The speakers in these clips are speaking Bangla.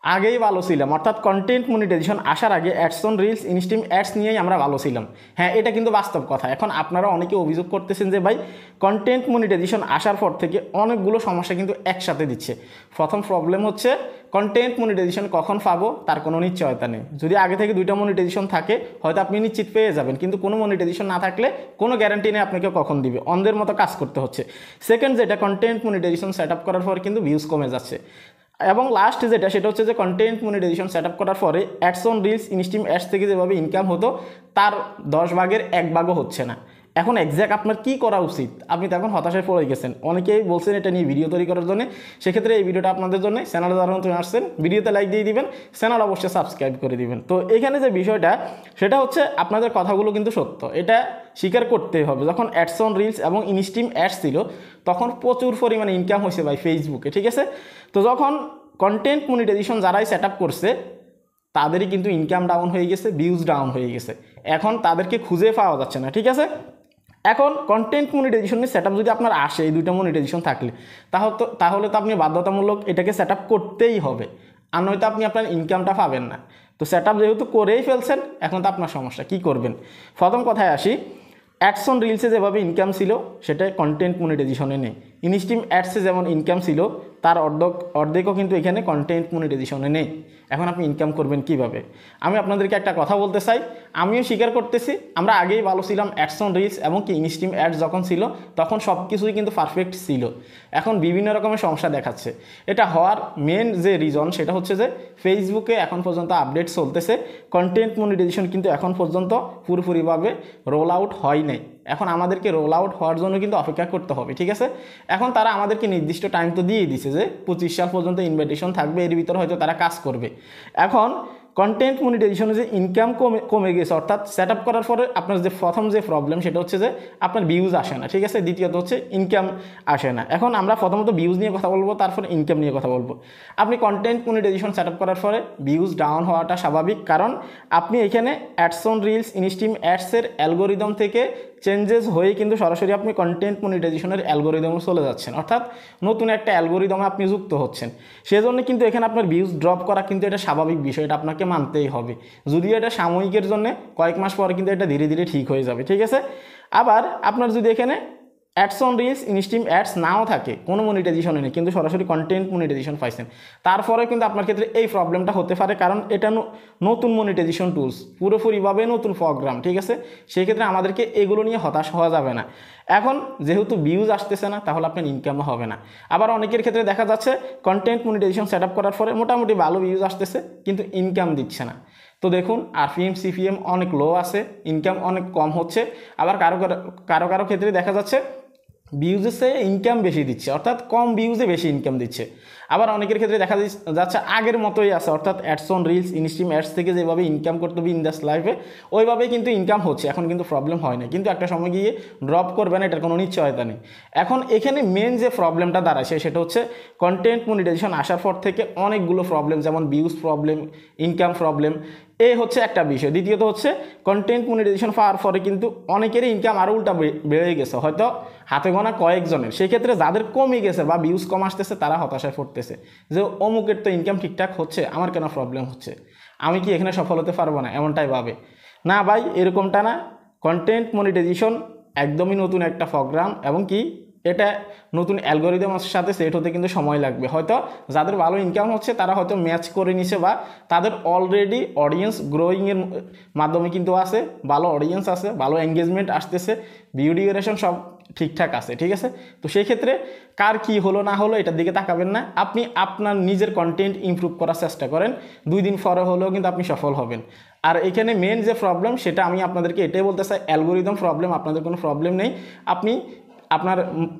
আগেই ভালো ছিলাম, অর্থাৎ কন্টেন্ট মনিটাইজেশন আসার আগে ads on reels, instream ads নিয়েই আমরা ভালো ছিলাম। হ্যাঁ, এটা কিন্তু বাস্তব কথা। এখন আপনারা অনেকে অভিযোগ করতেছেন যে ভাই কন্টেন্ট মনিটাইজেশন আসার পর থেকে অনেকগুলো সমস্যা কিন্তু একসাথে দিচ্ছে। প্রথম প্রবলেম হচ্ছে কন্টেন্ট মনিটাইজেশন কখন পাবো তার কোনো নিশ্চয়তা নেই। যদি আগে থেকে 2টা মনিটাইজেশন থাকে হয়তো আপনি নিশ্চিত পেয়ে যাবেন, কিন্তু কোনো মনিটাইজেশন না থাকলে কোনো গ্যারান্টি নেই আপনাকে কখন দিবে, অন্ধের মতো কাজ করতে হচ্ছে। সেকেন্ড যেটা, কন্টেন্ট মনিটাইজেশন সেট আপ করার পর কিন্তু ভিউজ কমে যাচ্ছে। এবং লাস্ট যেটা, সেটা হচ্ছে যে কন্টেন্ট মনিটাইজেশন সেট আপ করার পরে ads on reels, instream ads থেকে যেভাবে ইনকাম হতো তার 10 ভাগের 1 ভাগও হচ্ছে না। এখন এক্স্যাক্ট আপনার কী করা উচিত, আপনি তো এখন হতাশায় পড়ে গেছেন। অনেকেই বলছেন এটা নিয়ে ভিডিও তৈরি করার জন্য, সেক্ষেত্রে এই ভিডিওটা আপনাদের জন্য। চ্যানেলে যারা নতুন আসছেন ভিডিওতে লাইক দিয়ে দিবেন, চ্যানেল অবশ্যই সাবস্ক্রাইব করে দিবেন। তো এখানে যে বিষয়টা সেটা হচ্ছে আপনাদের কথাগুলো কিন্তু সত্য, এটা স্বীকার করতেই হবে। যখন অ্যাডস অন রিলস এবং ইনস্ট্রিম অ্যাডস ছিল তখন প্রচুর পরিমাণে ইনকাম হয়েছে ভাই ফেসবুকে, ঠিক আছে। তো যখন কন্টেন্ট মনিটাইজেশন যারাই সেট আপ করছে তাদেরই কিন্তু ইনকাম ডাউন হয়ে গেছে, ভিউজ ডাউন হয়ে গেছে, এখন তাদেরকে খুঁজে পাওয়া যাচ্ছে না, ঠিক আছে। এখন কন্টেন্ট মনিটাইজেশনের সেট আপ যদি আপনার আসে, এই 2টা মনিটাইজেশন থাকলে তাহলে তো আপনি বাধ্যতামূলক এটাকে সেট আপ করতেই হবে, আর নয়তো আপনি আপনার ইনকামটা পাবেন না। তো সেট আপ যেহেতু করেই ফেলছেন এখন তো আপনার সমস্যা, কি করবেন। প্রথম কথায় আসি, অ্যাডস অন রিলসে যেভাবে ইনকাম ছিল সেটা কন্টেন্ট মনিটাইজেশনে নেই। ইনস্ট্রিম অ্যাডসে যেমন ইনকাম ছিল তার অর্ধেকও কিন্তু এখানে কন্টেন্ট মনিটাইজেশনে নেই। এখন আপনি ইনকাম করবেন কিভাবে? আমি আপনাদেরকে একটা কথা বলতে চাই, আমিও স্বীকার করতেছি আমরা আগেই ভালো ছিলাম। অ্যাডস অন রিলস এবং কি ইনস্ট্রিম অ্যাডস যখন ছিল তখন সব কিছুই কিন্তু পারফেক্ট ছিল। এখন বিভিন্ন রকমের সমস্যা দেখাচ্ছে। এটা হওয়ার মেন যে রিজন সেটা হচ্ছে যে ফেসবুকে এখন পর্যন্ত আপডেট চলতেছে, কন্টেন্ট মনিটাইজেশন কিন্তু এখন পর্যন্ত পুরোপুরিভাবে রোল আউট হয় নাই। এখন আমাদেরকে রোল আউট হওয়ার জন্য কিন্তু অপেক্ষা করতে হবে, ঠিক আছে। এখন তারা আমাদেরকে নির্দিষ্ট টাইম তো দিয়ে দিছে যে 25 সাল পর্যন্ত ইনভাইটেশন থাকবে, এর ভিতরে হয়তো তারা কাজ করবে। এখন কন্টেন্ট মনিটাইজেশনে যে ইনকাম কমে গেছে, অর্থাৎ সেট আপ করার পরে আপনার যে প্রথম যে প্রবলেম সেটা হচ্ছে যে আপনার ভিউজ আসে না, ঠিক আছে। দ্বিতীয়ত হচ্ছে ইনকাম আসে না। এখন আমরা প্রথমত ভিউজ নিয়ে কথা বলবো, তারপরে ইনকাম নিয়ে কথা বলবো। আপনি কন্টেন্ট মনিটাইজেশন সেট আপ করার পরে ভিউজ ডাউন হওয়াটা স্বাভাবিক, কারণ আপনি এখানে অ্যাডস অন রিলস, ইনস্ট্রিম অ্যাডসের অ্যালগোরিদম থেকে চেঞ্জেস হয়ে কিন্তু সরাসরি আপনি কন্টেন্ট মনিটাইজেশনের অ্যালগোরিদমে চলে যাচ্ছেন, অর্থাৎ নতুন একটা অ্যালগোরিদমে আপনি যুক্ত হচ্ছেন। সেজন্য কিন্তু এখানে আপনার ভিউজ ড্রপ করা কিন্তু এটা স্বাভাবিক বিষয়, এটা আপনাকে মানতেই হবে। যদিও এটা সাময়িকের জন্য, কয়েক মাস পরে কিন্তু এটা ধীরে ধীরে ঠিক হয়ে যাবে, ঠিক আছে। আবার আপনার যদি এখানে ads on reels, instream ads নাও থাকে, কোনো মনিটাইজেশনে নেই, কিন্তু সরাসরি কন্টেন্ট মনিটাইজেশন পাইছেন, তারপরে কিন্তু আপনার ক্ষেত্রে এই প্রবলেমটা হতে পারে, কারণ এটা নতুন মনিটাইজেশন টুলস, পুরোপুরিভাবে নতুন প্রোগ্রাম, ঠিক আছে। সেই ক্ষেত্রে আমাদেরকে এগুলো নিয়ে হতাশ হওয়া যাবে না। এখন যেহেতু ভিউজ আসতেছে না তাহলে আপনার ইনকামও হবে না। আবার অনেকের ক্ষেত্রে দেখা যাচ্ছে কন্টেন্ট মনিটাইজেশন সেট আপ করার পরে মোটামুটি ভালো ভিউজ আসতেছে কিন্তু ইনকাম দিচ্ছে না। তো দেখুন আরপিএম সিপিএম অনেক লো আছে, ইনকাম অনেক কম হচ্ছে। আবার কারো কারো ক্ষেত্রে দেখা যাচ্ছে ভিউজে ইনকাম বেশি দিচ্ছে, অর্থাৎ কম ভিউজে বেশি ইনকাম দিচ্ছে। আবার অনেকের ক্ষেত্রে দেখা যাচ্ছে আগের মতোই আছে, অর্থাৎ ads on reels, instream ads থেকে যেভাবে ইনকাম করতে হবে ইনদাস লাইফে ওইভাবেই কিন্তু ইনকাম হচ্ছে, এখন কিন্তু প্রবলেম হয় না। কিন্তু একটা সময় গিয়ে ড্রপ করবে না, এটার কোনো নিশ্চয়তা নেই। এখন এখানে মেন যে প্রবলেমটা দাঁড়াচ্ছে সেটা হচ্ছে কন্টেন্ট মনিটাইজেশন আসার পর থেকে অনেকগুলো প্রবলেম, যেমন ভিউজ প্রবলেম, ইনকাম প্রবলেম, এই হচ্ছে একটা বিষয়। দ্বিতীয়ত হচ্ছে কন্টেন্ট মনিটাইজেশন পাওয়ার পরে কিন্তু অনেকেরই ইনকাম আরও উল্টা বেড়ে গেছে, হয়তো হাতে গোনা কয়েকজনের। সেক্ষেত্রে যাদের কমে গেছে বা ভিউজ কম আসতেছে তারা হতাশায় পড়তেছে যে অমুকের তো ইনকাম ঠিকঠাক হচ্ছে, আমার কেন প্রবলেম হচ্ছে, আমি কি এখানে সফল হতে পারবো না, এমনটাই ভাবে। না ভাই, এরকমটা না। কন্টেন্ট মনিটাইজেশন একদমই নতুন একটা প্রোগ্রাম, এবং কি এটা নতুন অ্যালগোরিদমের সাথে সেট হতে কিন্তু সময় লাগবে। হয়তো যাদের ভালো ইনকাম হচ্ছে তারা হয়তো ম্যাচ করে নিছে, বা তাদের অলরেডি অডিয়েন্স গ্রোয়িংয়ের মাধ্যমে কিন্তু আছে, ভালো অডিয়েন্স আছে, ভালো এঙ্গেজমেন্ট আসতেছে, ভিউ ডিউরেশন সব ঠিকঠাক আছে, ঠিক আছে। তো সেই ক্ষেত্রে কার কি হলো না হলো এটার দিকে তাকাবেন না, আপনি আপনার নিজের কন্টেন্ট ইমপ্রুভ করার চেষ্টা করেন, 2 দিন পরে হলেও কিন্তু আপনি সফল হবেন। আর এখানে মেন যে প্রবলেম সেটা আমি আপনাদেরকে এটাই বলতে চাই, অ্যালগোরিদম প্রবলেম, আপনাদের কোনো প্রবলেম নেই। আপনি আপনার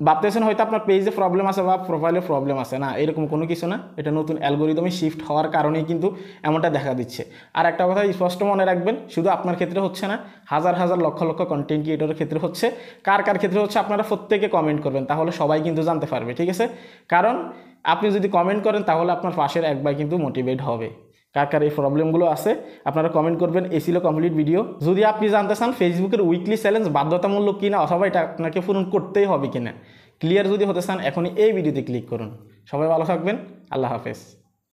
ভাবতেছেন হয়তো আপনার পেজে প্রবলেম আছে বা প্রোফাইলে প্রবলেম আছে, না, এরকম কোনো কিছু না। এটা নতুন অ্যালগোরিদমে শিফট হওয়ার কারণেই কিন্তু এমনটা দেখা দিচ্ছে। আর একটা কথা স্পষ্ট মনে রাখবেন, শুধু আপনার ক্ষেত্রে হচ্ছে না, হাজার হাজার লক্ষ লক্ষ কন্টেন্ট ক্রিয়েটরের ক্ষেত্রে হচ্ছে। কার কার ক্ষেত্রে হচ্ছে আপনারা প্রত্যেকে কমেন্ট করবেন, তাহলে সবাই কিন্তু জানতে পারবে, ঠিক আছে। কারণ আপনি যদি কমেন্ট করেন তাহলে আপনার পাশের এক ভাই কিন্তু মোটিভেট হবে। কার কার এই প্রবলেমগুলো আছে আপনারা কমেন্ট করবেন। এই ছিল কমপ্লিট ভিডিও। যদি আপনি জানতে চান ফেসবুকের উইকলি চ্যালেঞ্জ বাধ্যতামূলক কিনা, অথবা এটা আপনাকে পূরণ করতেই হবে কিনা, ক্লিয়ার যদি হতে চান এখনই এই ভিডিওতে ক্লিক করুন। সবাই ভালো থাকবেন, আল্লাহ হাফেজ।